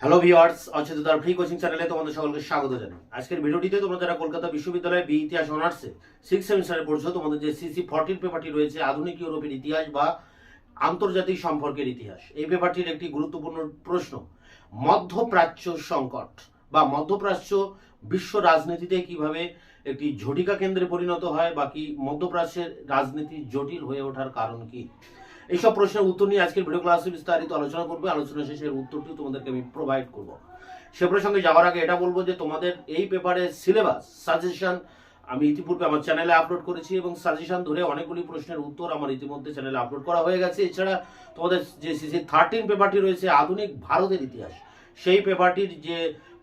Hello viewers, অচেতনতার free coaching চ্যানেলে তোমাদের সকলকে স্বাগত জানাই। আজকের ভিডিওটিতে তোমরা যারা কলকাতা বিশ্ববিদ্যালয়ে বি ইতিহাস অনার্সে 6 সেমিস্টারে পড়ছো, তোমাদের যে সিসি 14 পেপারটি রয়েছে আধুনিক ইউরোপের ইতিহাস বা আন্তর্জাতিক সম্পর্কের ইতিহাস, এই পেপারটির একটি গুরুত্বপূর্ণ প্রশ্ন মধ্যপ্রাচ্য সংকট বা মধ্যপ্রাচ্য বিশ্ব রাজনীতিতে কিভাবে একটি ঝটিকা কেন্দ্রে পরিণত হয় বা কি মধ্যপ্রাচ্যের রাজনীতি জটিল হয়ে ওঠার কারণ কি, এইসব প্রশ্নের উত্তর নিয়ে আজকের ভিডিও ক্লাসে বিস্তারিত আলোচনা করবো। আলোচনা শেষে এর উত্তরটি তোমাদেরকে আমি প্রোভাইড করব। সে প্রসঙ্গে যাওয়ার আগে এটা বলবো যে তোমাদের এই পেপারের সিলেবাস সাজেশন আমি ইতিপূর্বে আমার চ্যানেলে আপলোড করেছি এবং সাজেশন ধরে অনেকগুলি প্রশ্নের উত্তর আমার ইতিমধ্যে চ্যানেলে আপলোড করা হয়ে গেছে। এছাড়া তোমাদের যে সিসি 13 পেপারটি রয়েছে আধুনিক ভারতের ইতিহাস, সেই পেপারটির যে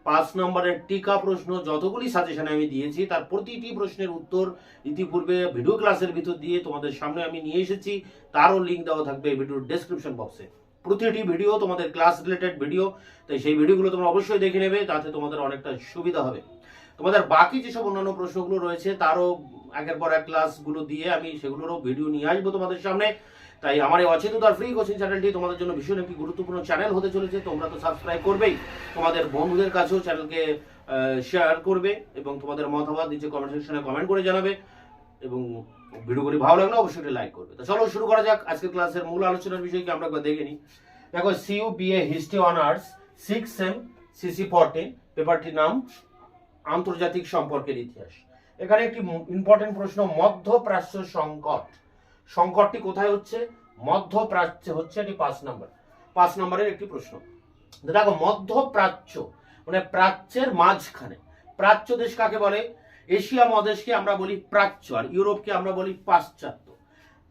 5 নম্বরের টিকা প্রশ্ন যতগুলি সাজেশনে আমি দিয়েছি তার প্রতিটি প্রশ্নের উত্তর ইতিপূর্বে ভিডিও ক্লাসের ভিতর দিয়ে তোমাদের সামনে আমি নিয়ে এসেছি। তারও লিঙ্ক দেওয়া থাকবে এই ভিডিওর ডেসক্রিপশন বক্সে। প্রতিটি ভিডিও তোমাদের ক্লাস রিলেটেড ভিডিও, তাই সেই ভিডিওগুলো তোমরা অবশ্যই দেখে নেবে, তাতে তোমাদের অনেকটা সুবিধা হবে। তোমাদের বাকি যেসব অন্যান্য প্রশ্নগুলো রয়েছে তারও একের পর এক ক্লাসগুলো দিয়ে আমি সেগুলোরও ভিডিও নিয়ে আসবো তোমাদের সামনে। তাই আমার এই অচেতনতার ফ্রি কোচিং চ্যানেলটি তোমাদের জন্য ভীষণ একটি গুরুত্বপূর্ণ চ্যানেল হতে চলেছে। তোমরা তো সাবস্ক্রাইব করবেই, তোমাদের বন্ধুদের কাছেও চ্যানেলকে শেয়ার করবে এবং তোমাদের মতামত নিচে কমেন্ট সেকশনে কমেন্ট করে জানাবে এবং ভিডিওগুলি ভালো লাগলে অবশ্যই লাইক করবে। তো চলো শুরু করা যাক আজকের ক্লাসের মূল আলোচনার বিষয়কে আমরা একবার দেখে নিই। দেখো, CU BA history honours 6 sem CC 14 পেপারটির নাম আন্তর্জাতিক সম্পর্কের ইতিহাস। এখানে একটি ইম্পর্টেন্ট প্রশ্ন মধ্যপ্রাচ্য সংকট। সংকটটি কোথায় হচ্ছে? মধ্যপ্রাচ্যে হচ্ছে। এটি 5 নম্বরের একটি প্রশ্ন। দেখো, মধ্যপ্রাচ্য মানে প্রাচ্যের মাঝখানে। প্রাচ্য দেশ কাকে বলে? এশিয়া মহাদেশকে আমরা বলি প্রাচ্য আর ইউরোপকে আমরা বলি পাশ্চাত্য।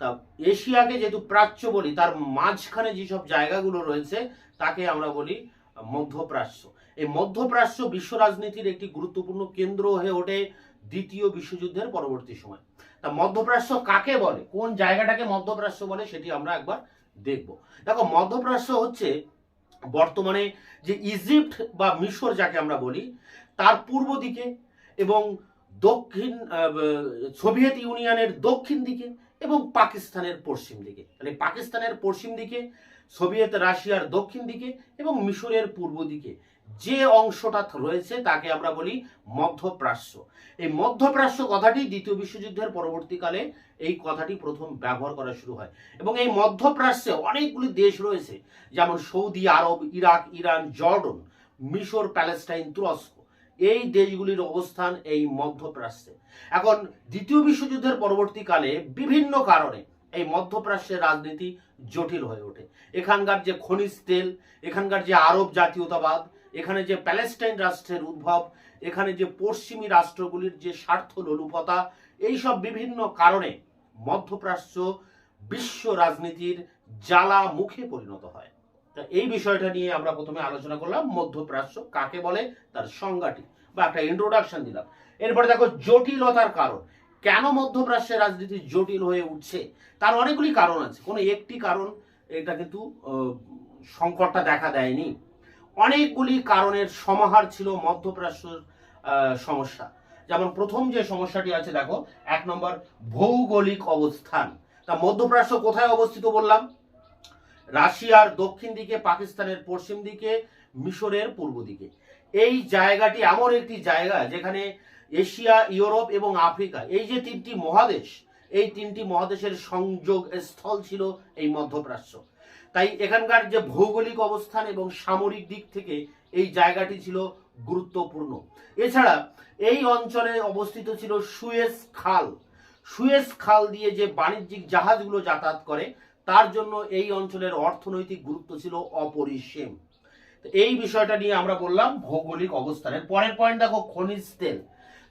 তা এশিয়াকে যেহেতু প্রাচ্য বলি, তার মাঝখানে যেসব জায়গাগুলো রয়েছে তাকে আমরা বলি মধ্যপ্রাচ্য। এই মধ্যপ্রাচ্য বিশ্ব রাজনীতির একটি গুরুত্বপূর্ণ কেন্দ্র হয়ে ওঠে দ্বিতীয় বিশ্বযুদ্ধের পরবর্তী সময়। তা মধ্যপ্রাচ্য কাকে বলে, কোন জায়গাটাকে মধ্যপ্রাচ্য বলে, সেটি আমরা একবার দেখব। দেখো, মধ্যপ্রাচ্য হচ্ছে বর্তমানে যে ইজিপ্ট বা মিশর যাকে আমরা বলি তার পূর্ব দিকে এবং দক্ষিণ সোভিয়েত ইউনিয়নের দক্ষিণ দিকে এবং পাকিস্তানের পশ্চিম দিকে। মানে পাকিস্তানের পশ্চিম দিকে, সোভিয়েত রাশিয়ার দক্ষিণ দিকে এবং মিশরের পূর্ব দিকে যে অংশটা রয়েছে তাকে আমরা বলি মধ্যপ্রাচ্য। এই মধ্যপ্রাচ্য কথাটি দ্বিতীয় বিশ্বযুদ্ধের পরবর্তীকালে এই কথাটি প্রথম ব্যবহার করা শুরু হয় এবং এই মধ্যপ্রাচ্যে অনেকগুলি দেশ রয়েছে, যেমন সৌদি আরব, ইরাক, ইরান, জর্ডন, মিশর, প্যালেস্টাইন, তুরস্ক। এই দেশগুলির অবস্থান এই মধ্যপ্রাচ্যে। এখন দ্বিতীয় বিশ্বযুদ্ধের পরবর্তীকালে বিভিন্ন কারণে এই মধ্যপ্রাচ্যের রাজনীতি জটিল হয়ে ওঠে। এখানকার যে খনিজ তেল, এখানকার যে আরব জাতীয়তাবাদ, এখানে যে প্যালেস্টাইন রাষ্ট্রের উদ্ভব, এখানে যে পশ্চিমী রাষ্ট্রগুলির যে স্বার্থ লোলুপতা, এইসব বিভিন্ন কারণে মধ্যপ্রাচ্য বিশ্ব রাজনীতির জ্বালা মুখে পরিণত হয়। তা এই বিষয়টা নিয়ে আমরা প্রথমে আলোচনা করলাম মধ্যপ্রাচ্য কাকে বলে, তার সংজ্ঞাটি বা একটা ইন্ট্রোডাকশন দিলাম। এরপরে দেখো জটিলতার কারণ। কেন মধ্যপ্রাচ্যের রাজনীতি জটিল হয়ে উঠছে? তার অনেকগুলি কারণ আছে, কোনো একটি কারণ এটা কিন্তু সংকটটা দেখা দেয়নি। অনেকগুলি কারণের সমাহার ছিল মধ্যপ্রাচ্যের সমস্যা। যেমন প্রথম যে সমস্যাটি আছে, দেখো 1 নম্বর ভৌগোলিক অবস্থান। তা মধ্যপ্রাচ্য কোথায় অবস্থিত বললাম? রাশিয়ার দক্ষিণ দিকে, পাকিস্তানের পশ্চিম দিকে, মিশরের পূর্ব দিকে। এই জায়গাটি এমন একটি জায়গা যেখানে এশিয়া, ইউরোপ এবং আফ্রিকা, এই যে 3টি মহাদেশ, এই 3টি মহাদেশের সংযোগ স্থল ছিল এই মধ্যপ্রাচ্য। তাই এখানকার যে ভৌগোলিক অবস্থান এবং সামরিক দিক থেকে এই জায়গাটি ছিল গুরুত্বপূর্ণ। এছাড়া এই অঞ্চলে অবস্থিত ছিল সুয়েজ খাল। সুয়েজ খাল দিয়ে যে বাণিজ্যিক জাহাজগুলো যাতায়াত করে তার জন্য এই অঞ্চলের অর্থনৈতিক গুরুত্ব ছিল অপরিসীম। এই বিষয়টা নিয়ে আমরা বললাম ভৌগোলিক অবস্থানের। পরের পয়েন্ট দেখো খনিজ তেল।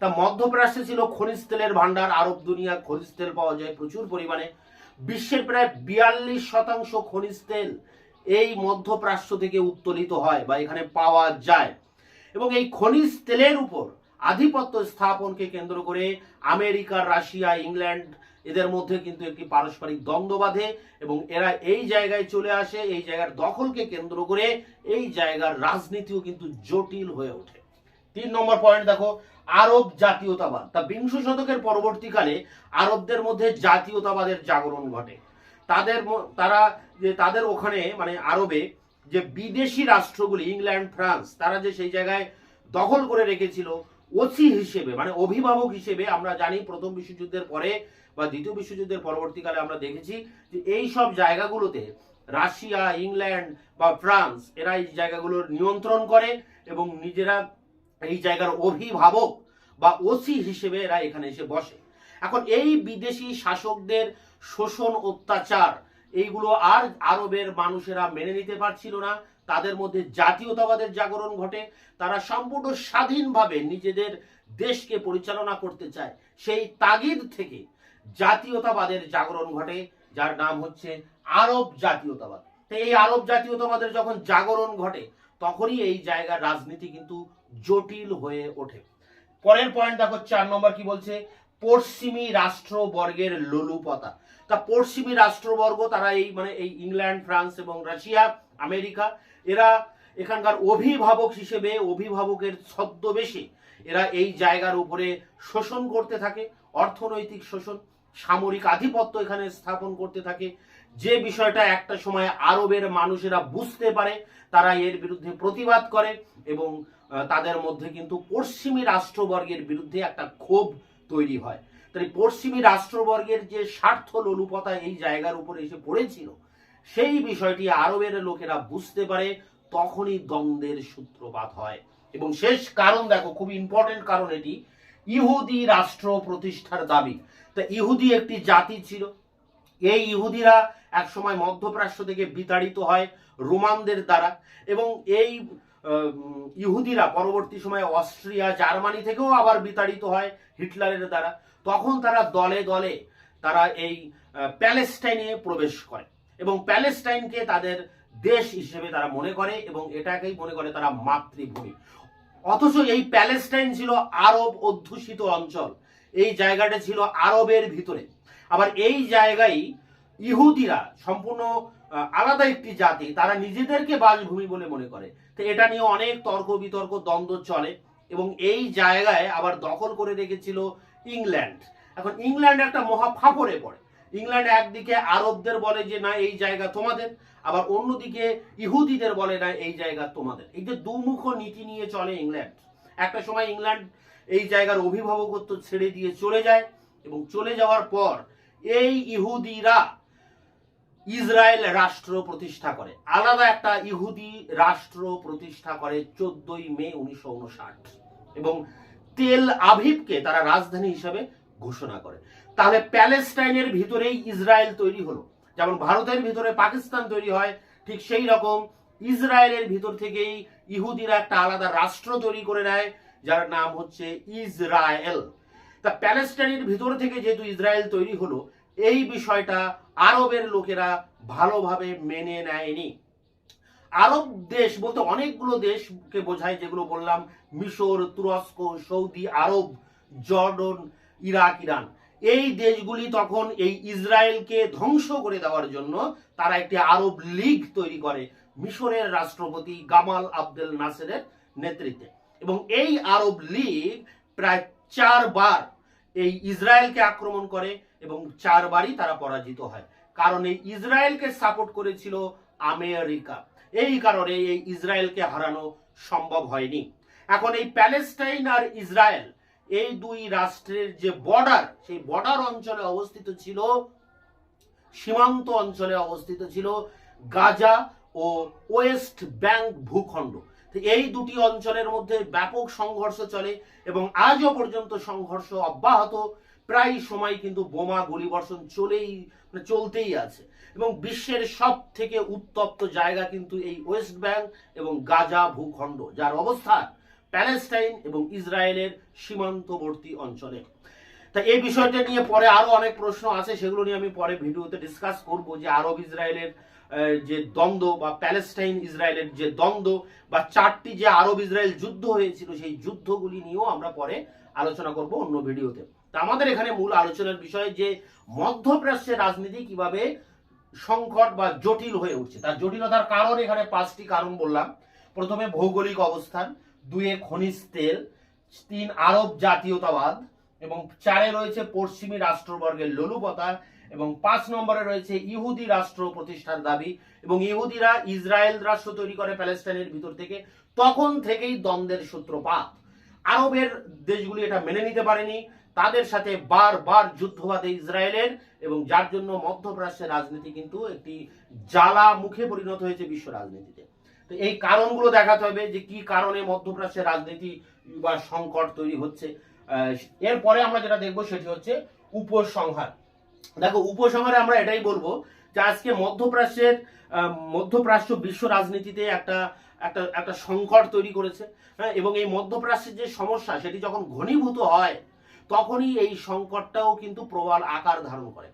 তা মধ্যপ্রাচ্যে ছিল খনিজ তেলের ভান্ডার। আরব দুনিয়া খনিজ তেল পাওয়া যায় প্রচুর পরিমাণে। বিশ্বের প্রায় 42% খনিজ তেল এই মধ্যপ্রাচ্য থেকে উত্তোলিত হয় বা এখানে পাওয়া যায় এবং এই খনিজ তেলের উপর আধিপত্য স্থাপনকে কেন্দ্র করে আমেরিকা, রাশিয়া, ইংল্যান্ড এদের মধ্যে কিন্তু একটি পারস্পরিক দ্বন্দ্ব বাঁধে এবং এরা এই জায়গায় চলে আসে। এই জায়গার দখলকে কেন্দ্র করে এই জায়গার রাজনীতিও কিন্তু জটিল হয়ে ওঠে। 3 নম্বর পয়েন্ট দেখো আরব জাতীয়তাবাদ। তা বিংশ শতকের পরবর্তীকালে আরবদের মধ্যে জাতীয়তাবাদের জাগরণ ঘটে। তাদের ওখানে মানে আরবে যে বিদেশি রাষ্ট্রগুলি ইংল্যান্ড ফ্রান্স তারা যে সেই জায়গায় দখল করে রেখেছিল ওসি হিসেবে, মানে অভিভাবক হিসেবে। আমরা জানি প্রথম বিশ্বযুদ্ধের পরে বা দ্বিতীয় বিশ্বযুদ্ধের পরবর্তীকালে আমরা দেখেছি যে এই সব জায়গাগুলোতে রাশিয়া, ইংল্যান্ড বা ফ্রান্স এরা এই জায়গাগুলোর নিয়ন্ত্রণ করে এবং নিজেরা এই জায়গার অভিভাবক বা ওসি হিসেবে এরা এখানে এসে বসে। এখন এই বিদেশি শাসকদের শোষণ, অত্যাচার এইগুলো আর আরবের মানুষেরা মেনে নিতে পারছিল না। তাদের মধ্যে জাতীয়তাবাদের জাগরণ ঘটে। তারা সম্পূর্ণ স্বাধীনভাবে নিজেদের দেশকে পরিচালনা করতে চায়। সেই তাগিদ থেকে জাতীয়তাবাদের জাগরণ ঘটে, যার নাম হচ্ছে আরব জাতীয়তাবাদ। তো এই আরব জাতীয়তাবাদের যখন জাগরণ ঘটে তখনই এই জায়গার রাজনীতি কিন্তু জটিল হয়ে ওঠে। পরের পয়েন্ট দেখো 4 নম্বর কি বলছে, পশ্চিমী রাষ্ট্রবর্গের লোলুপতা। তা পশ্চিমী রাষ্ট্রবর্গ তারা এই মানে এই ইংল্যান্ড, ফ্রান্স এবং রাশিয়া, আমেরিকা এরা এখানকার অভিভাবক হিসেবে অভিভাবকের ছদ্মবেশে এরা এই জায়গার উপরে শোষণ করতে থাকে, অর্থনৈতিক শোষণ, সামরিক আধিপত্য এখানে স্থাপন করতে থাকে। যে বিষয়টা একটা সময় আরবের মানুষেরা বুঝতে পারে, তারা এর বিরুদ্ধে প্রতিবাদ করে এবং তাদের মধ্যে কিন্তু পশ্চিমী রাষ্ট্রবর্গের বিরুদ্ধে একটা ক্ষোভ তৈরি হয়। তাই পশ্চিমী রাষ্ট্রবর্গের যে স্বার্থ লোলুপতা এই জায়গার উপরে এসে পড়েছিল, সেই বিষয়টি আরবের লোকেরা বুঝতে পারে, তখনই দ্বন্দ্বের সূত্রপাত হয়। এবং শেষ কারণ দেখো, খুব ইম্পর্টেন্ট কারণ এটি, ইহুদি রাষ্ট্র প্রতিষ্ঠার দাবি। তা ইহুদি একটি জাতি ছিল। এই ইহুদিরা একসময় মধ্যপ্রাচ্য থেকে বিতাড়িত হয় রোমানদের দ্বারা, এবং এই ইহুদিরা পরবর্তী সময়ে অস্ট্রিয়া, জার্মানি থেকেও আবার বিতাড়িত হয় হিটলারের দ্বারা। তখন তারা দলে দলে তারা এই প্যালেস্টাইনে প্রবেশ করে এবং প্যালেস্টাইনকে তাদের দেশ হিসেবে তারা মনে করে এবং এটাকেই মনে করে তারা মাতৃভূমি। অথচ এই প্যালেস্টাইন ছিল আরব অধ্যুষিত অঞ্চল, এই জায়গাটা ছিল আরবের ভিতরে। আবার এই জায়গায় ইহুদিরা সম্পূর্ণ আলাদা একটি জাতি, তারা নিজেদেরকে বাসভূমি বলে মনে করে। তো এটা নিয়ে অনেক তর্ক বিতর্ক, দ্বন্দ্ব চলে এবং এই জায়গায় আবার দখল করে রেখেছিল ইংল্যান্ড। এখন ইংল্যান্ড একটা মহা ফাঁপড়ে পড়ে। ইংল্যান্ড একদিকে আরবদের বলে যে না এই জায়গা তোমাদের, আবার অন্যদিকে ইহুদিদের বলে না এই জায়গা তোমাদের। এই যে দুমুখ নীতি নিয়ে চলে ইংল্যান্ড। একটা সময় ইংল্যান্ড এই জায়গার অভিভাবকত্ব ছেড়ে দিয়ে চলে যায় এবং চলে যাওয়ার পর এই ইহুদিরা ইসরায়েল রাষ্ট্র প্রতিষ্ঠা করে, আলাদা একটা ইহুদি রাষ্ট্র প্রতিষ্ঠা করে 14 মে 1959 এবং তেল আভিভকে তারা রাজধানী হিসাবে ঘোষণা করে। তাহলে প্যালেস্টাইনের ভিতরেই ইসরায়েল তৈরি হলো। যেমন ভারতের ভিতরে পাকিস্তান তৈরি হয়, ঠিক সেই রকম ইসরায়েলের ভিতর থেকেই ইহুদিরা একটা আলাদা রাষ্ট্র তৈরি করে নেয়, যার নাম হচ্ছে ইসরায়েল। তা প্যালেস্টাইনের ভিতর থেকে যেহেতু ইসরায়েল তৈরি হলো, এই বিষয়টা আরবের লোকেরা ভালোভাবে মেনে নেয়নি। আরব দেশ বলতে অনেকগুলো দেশকে বোঝায়, যেগুলো বললাম, মিশর, তুরস্ক, সৌদি আরব, জর্ডন, ইরাক, ইরান। এই দেশগুলি তখন এই ইসরায়েলকে ধ্বংস করে দেওয়ার জন্য তারা একটি আরব লীগ তৈরি করে মিশরের রাষ্ট্রপতি গামাল আবদেল নাসেরের নেতৃত্বে। এবং এই আরব লীগ প্রায় 4 বার এই ইসরায়েলকে আক্রমণ করে এবং 4 বারই তারা পরাজিত হয়, কারণ এই ইসরায়েলকে সাপোর্ট করেছিল আমেরিকা। এই কারণে এই ইসরায়েলকে হারানো সম্ভব হয়নি। এখন এই প্যালেস্টাইন আর ইসরায়েল এই দুই রাষ্ট্রের যে বর্ডার, সেই বর্ডার অঞ্চলে অবস্থিত ছিল, সীমান্ত অঞ্চলে অবস্থিত ছিল গাজা ও ওয়েস্ট ব্যাংক ভূখণ্ড। এই দুটি অঞ্চলের মধ্যে ব্যাপক সংঘর্ষ চলে এবং আজও পর্যন্ত সংঘর্ষ অব্যাহত। প্রায় সময় কিন্তু বোমা গুলিবর্ষণ চলতেই আছে এবং বিশ্বের সব থেকে উত্তপ্ত জায়গা কিন্তু এই ওয়েস্ট ব্যাংক এবং গাজা ভূখণ্ড, যার অবস্থান প্যালেস্টাইন এবং ইসরায়েলের সীমান্তবর্তী অঞ্চলে। তা এই বিষয়টা নিয়ে পরে আরো অনেক প্রশ্ন আছে, সেগুলো নিয়ে আমি পরে ভিডিওতে ডিসকাস করব, যে আরব ইসরায়েলের যে দ্বন্দ্ব বা প্যালেস্টাইন ইসরায়েলের যে দ্বন্দ্ব বা 4টি যে আরব ইসরায়েল যুদ্ধ হয়েছিল, সেই যুদ্ধগুলি নিয়েও আমরা পরে আলোচনা করব অন্য ভিডিওতে। তা আমাদের এখানে মূল আলোচনার বিষয় যে মধ্যপ্রাচ্যের রাজনীতি কিভাবে সংকট বা জটিল হয়ে উঠছে। তার জটিলতার কারণ এখানে 5টি কারণ বললাম। প্রথমে ভৌগোলিক অবস্থান, 2 খনিজ তেল, 3 আরব জাতীয়তাবাদ এবং 4 রয়েছে পশ্চিমী রাষ্ট্রবর্গের লোলুপতা এবং 5 নম্বরে রয়েছে ইহুদি রাষ্ট্র প্রতিষ্ঠার দাবি, এবং ইহুদিরা ইসরায়েল রাষ্ট্র তৈরি করে প্যালেস্টাইনের ভিতর থেকে, তখন থেকেই দ্বন্দ্বের সূত্রপাত। আরবের দেশগুলি এটা মেনে নিতে পারেনি, তাদের সাথে বারবার যুদ্ধ বাঁধে ইসরায়েলের, এবং যার জন্য মধ্যপ্রাচ্যের রাজনীতি কিন্তু একটি জ্বালা মুখে পরিণত হয়েছে বিশ্ব রাজনীতিতে। তো এই কারণগুলো দেখাতে হবে যে কি কারণে মধ্যপ্রাচ্যের রাজনীতি বা সংকট তৈরি হচ্ছে। এরপরে আমরা যেটা দেখবো সেটি হচ্ছে উপসংহার। দেখো, উপসংহারে আমরা এটাই বলবো যে আজকে মধ্যপ্রাচ্য বিশ্ব রাজনীতিতে একটা একটা একটা সংকট তৈরি করেছে, হ্যাঁ, এবং এই মধ্যপ্রাচ্যের যে সমস্যা সেটি যখন ঘনীভূত হয় তখনই এই সংকটটাও কিন্তু প্রবল আকার ধারণ করে।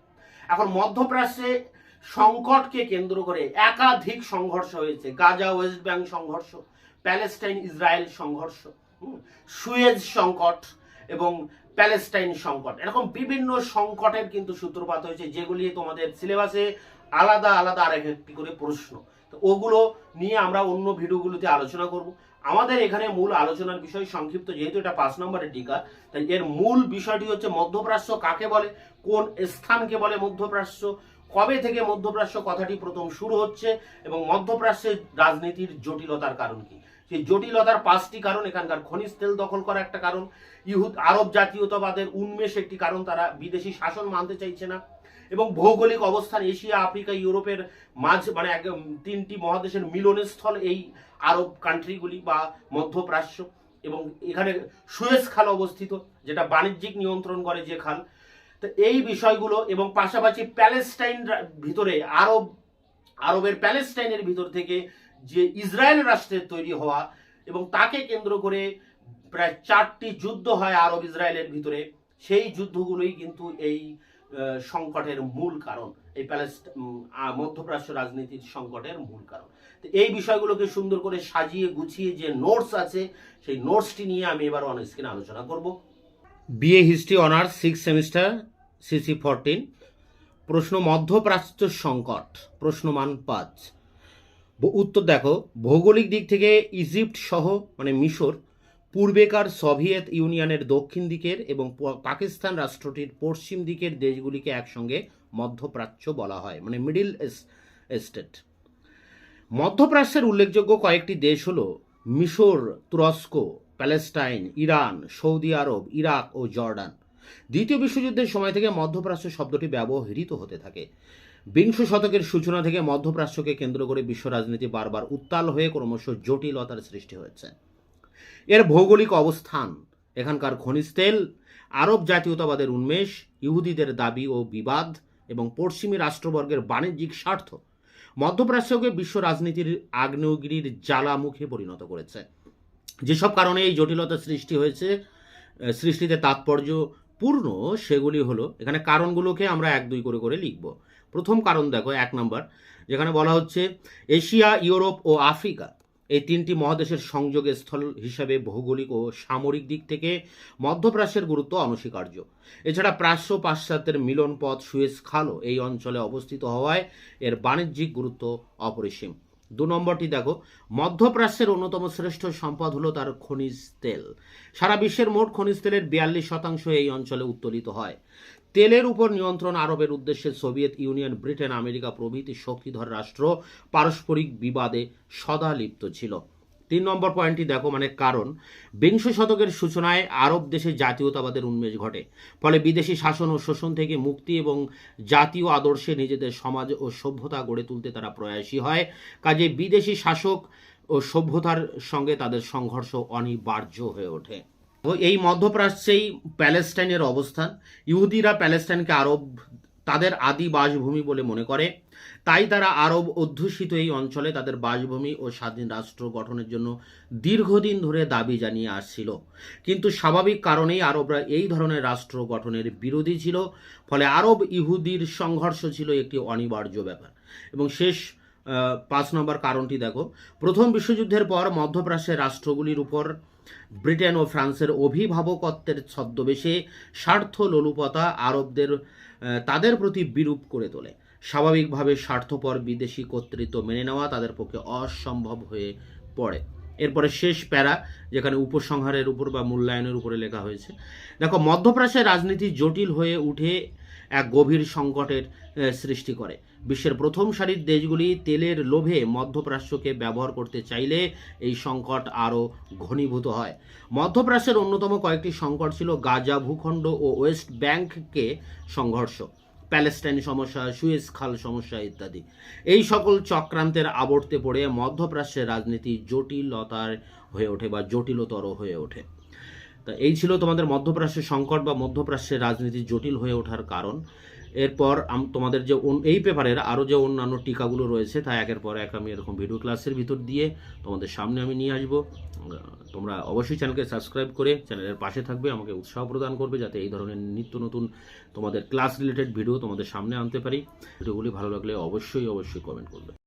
এখন মধ্যপ্রাচ্যে সংকটকে কেন্দ্র করে একাধিক সংঘর্ষ হয়েছে। গাজা ওয়েস্ট ব্যাংক সংঘর্ষ, প্যালেস্টাইন ইসরায়েল সংঘর্ষ, সুয়েজ সংকট এবং প্যালেস্টাইন সংকট, এরকম বিভিন্ন সংকটের কিন্তু সূত্রপাত হয়েছে, যেগুলি তোমাদের সিলেবাসে আলাদা আলাদা আর একটি করে প্রশ্ন। তো ওগুলো নিয়ে আমরা অন্য ভিডিওগুলোতে আলোচনা করব। আমাদের এখানে মূল আলোচনার বিষয় সংক্ষিপ্ত, যেহেতু এটা 5 নম্বরের টিকা, তাই এর মূল বিষয়টি হচ্ছে মধ্যপ্রাচ্য কাকে বলে, কোন স্থানকে বলে মধ্যপ্রাচ্য, কবে থেকে মধ্যপ্রাচ্য কথাটি প্রথম শুরু হচ্ছে, এবং মধ্যপ্রাচ্যের রাজনীতির জটিলতার কারণ কি। সেই জটিলতার 5টি কারণ: এখানকার খনিজ তেল দখল করা একটা কারণ, আরব জাতীয়তাবাদের উন্মেষ একটি কারণ, তারা বিদেশি শাসন মানতে চাইছে না, এবং ভৌগোলিক অবস্থান এশিয়া, আফ্রিকা, ইউরোপের মাঝ মানে 3টি মহাদেশের মিলনস্থল এই আরব কান্ট্রিগুলি বা মধ্যপ্রাচ্য, এবং এখানে সুয়েজ খাল অবস্থিত, যেটা বাণিজ্যিক নিয়ন্ত্রণ করে যে খাল। তো এই বিষয়গুলো, এবং পাশাপাশি প্যালেস্টাইন ভিতরে আরবের প্যালেস্টাইনের ভিতর থেকে যে ইসরায়েল রাষ্ট্রের তৈরি হওয়া, এবং তাকে কেন্দ্র করে প্রায় 4টি যুদ্ধ হয় আরব ইসরায়েলের ভিতরে, সেই যুদ্ধগুলোই কিন্তু এই সংকটের মূল কারণ, এই মধ্যপ্রাচ্য রাজনীতির সংকটের মূল কারণ। তো এই বিষয়গুলোকে সুন্দর করে সাজিয়ে গুছিয়ে যে নোটস আছে, সেই নোটসটি নিয়ে আমি এবার অন স্ক্রিনে আলোচনা করব। BA history honours 6 semester CC 14, প্রশ্ন মধ্যপ্রাচ্য সংকট, প্রশ্নমান 5। উত্তর দেখো, ভৌগোলিক দিক থেকে ইজিপ্ট সহ মানে মিশর, পূর্বেকার সোভিয়েত ইউনিয়নের দক্ষিণ দিকের এবং পাকিস্তান রাষ্ট্রটির পশ্চিম দিকের দেশগুলিকে একসঙ্গে মধ্যপ্রাচ্য বলা হয়, মানে মিডিল স্টেট। মধ্যপ্রাচ্যের উল্লেখযোগ্য কয়েকটি দেশ হলো মিশর, তুরস্ক, প্যালেস্টাইন, ইরান, সৌদি আরব, ইরাক ও জর্ডান। দ্বিতীয় বিশ্বযুদ্ধের সময় থেকে মধ্যপ্রাচ্য শব্দটি ব্যবহৃত হতে থাকে। বিংশ শতকের সূচনা থেকে মধ্যপ্রাচ্যকে কেন্দ্র করে বিশ্ব রাজনীতি বারবার উত্তাল হয়ে ক্রমশ জটিলতার সৃষ্টি হয়েছে। এর ভৌগোলিক অবস্থান, এখানকার খনিজ তেল, আরব জাতীয়তাবাদের উন্মেষ, ইহুদিদের দাবি ও বিবাদ এবং পশ্চিমী রাষ্ট্রবর্গের বাণিজ্যিক স্বার্থ মধ্যপ্রাচ্যকে বিশ্ব রাজনীতির আগ্নেয়গিরির জ্বালামুখে পরিণত করেছে। যেসব কারণে এই জটিলতা সৃষ্টিতে তাৎপর্যপূর্ণ সেগুলি হলো, এখানে কারণগুলোকে আমরা 1-2 করে লিখব। প্রথম কারণ দেখো, 1 নম্বর, যেখানে বলা হচ্ছে এশিয়া, ইউরোপ ও আফ্রিকা এই 3টি মহাদেশের সংযোগ স্থল হিসাবে ভৌগোলিক ও সামরিক দিক থেকে মধ্যপ্রাচ্যের গুরুত্ব অনস্বীকার্য। এছাড়া প্রাচ্য পাশ্চাত্যের মিলন পথ সুয়েজ খালও এই অঞ্চলে অবস্থিত হওয়ায় এর বাণিজ্যিক গুরুত্ব অপরিসীম। 2 নম্বরটি দেখো, মধ্যপ্রাচ্যের অন্যতম শ্রেষ্ঠ সম্পদ হলো তার খনিজ তেল। সারা বিশ্বের মোট খনিজ তেলের 42% এই অঞ্চলে উত্তোলিত হয়। তেলের উপর নিয়ন্ত্রণ আরোপের উদ্দেশ্যে সোভিয়েত ইউনিয়ন, ব্রিটেন, আমেরিকা প্রভৃতি শক্তিধর রাষ্ট্র পারস্পরিক বিবাদে সদা লিপ্ত ছিল। 3 নম্বর পয়েন্টটি দেখো, মানে কারণ, বিংশ শতকের সূচনায় আরব দেশে জাতীয়তাবাদের উন্মেষ ঘটে, ফলে বিদেশি শাসন ও শোষণ থেকে মুক্তি এবং জাতীয় আদর্শে নিজেদের সমাজ ও সভ্যতা গড়ে তুলতে তারা প্রয়াসী হয়। কাজে বিদেশি শাসক ও সভ্যতার সঙ্গে তাদের সংঘর্ষ অনিবার্য হয়ে ওঠে। এই মধ্যপ্রাচ্যেই প্যালেস্টাইনের অবস্থান। ইহুদিরা প্যালেস্টাইনকে তাদের আদি বাসভূমি বলে মনে করে, তাই তারা আরব অধ্যুষিত এই অঞ্চলে তাদের বাসভূমি ও স্বাধীন রাষ্ট্র গঠনের জন্য দীর্ঘদিন ধরে দাবি জানিয়ে আসছিল। কিন্তু স্বাভাবিক কারণেই আরবরা এই ধরনের রাষ্ট্র গঠনের বিরোধী ছিল, ফলে আরব ইহুদির সংঘর্ষ ছিল একটি অনিবার্য ব্যাপার। এবং শেষ 5 নম্বর কারণটি দেখো, প্রথম বিশ্বযুদ্ধের পর মধ্যপ্রাচ্যের রাষ্ট্রগুলির উপর ব্রিটেন ও ফ্রান্সের অভিভাবকত্বের ছদ্মবেশে স্বার্থ লোলুপতা আরবদের তাদের প্রতি বিরূপ করে তোলে। স্বাভাবিকভাবে স্বার্থপর বিদেশি কর্তৃত্ব মেনে নেওয়া তাদের পক্ষে অসম্ভব হয়ে পড়ে। এরপরে শেষ প্যারা, যেখানে উপসংহারের উপর বা মূল্যায়নের উপরে লেখা হয়েছে। দেখো, মধ্যপ্রাচ্যের রাজনীতি জটিল হয়ে উঠে এক গভীর সংকটের সৃষ্টি করে। বিশ্বের প্রথম সারির দেশগুলি তেলের লোভে মধ্যপ্রাচ্যকে ব্যবহার করতে চাইলে এই সংকট আরও ঘনীভূত হয়। মধ্যপ্রাচ্যের অন্যতম কয়েকটি সংকট ছিল গাজা ভূখণ্ড ও ওয়েস্ট ব্যাংককে সংঘর্ষ, প্যালেস্টাইন সমস্যা, সুয়েজ খাল সমস্যা ইত্যাদি। এই সকল চক্রান্তের আবর্তে পড়ে মধ্যপ্রাচ্যের রাজনীতি জটিলতার হয়ে ওঠে বা জটিলতর হয়ে ওঠে। তা এই ছিল তোমাদের মধ্যপ্রাচ্যের সংকট বা মধ্যপ্রাচ্যের রাজনীতি জটিল হয়ে ওঠার কারণ। এরপর তোমাদের যে এই পেপারের আরও যে অন্যান্য টিকাগুলো রয়েছে তা একের পর এক আমি এরকম ভিডিও ক্লাসের ভিতর দিয়ে তোমাদের সামনে আমি নিয়ে আসবো। তোমরা অবশ্যই চ্যানেলকে সাবস্ক্রাইব করে চ্যানেলের পাশে থাকবে, আমাকে উৎসাহ প্রদান করবে যাতে এই ধরনের নিত্য নতুন তোমাদের ক্লাস রিলেটেড ভিডিও তোমাদের সামনে আনতে পারি। ভিডিওগুলি ভালো লাগলে অবশ্যই কমেন্ট করবে।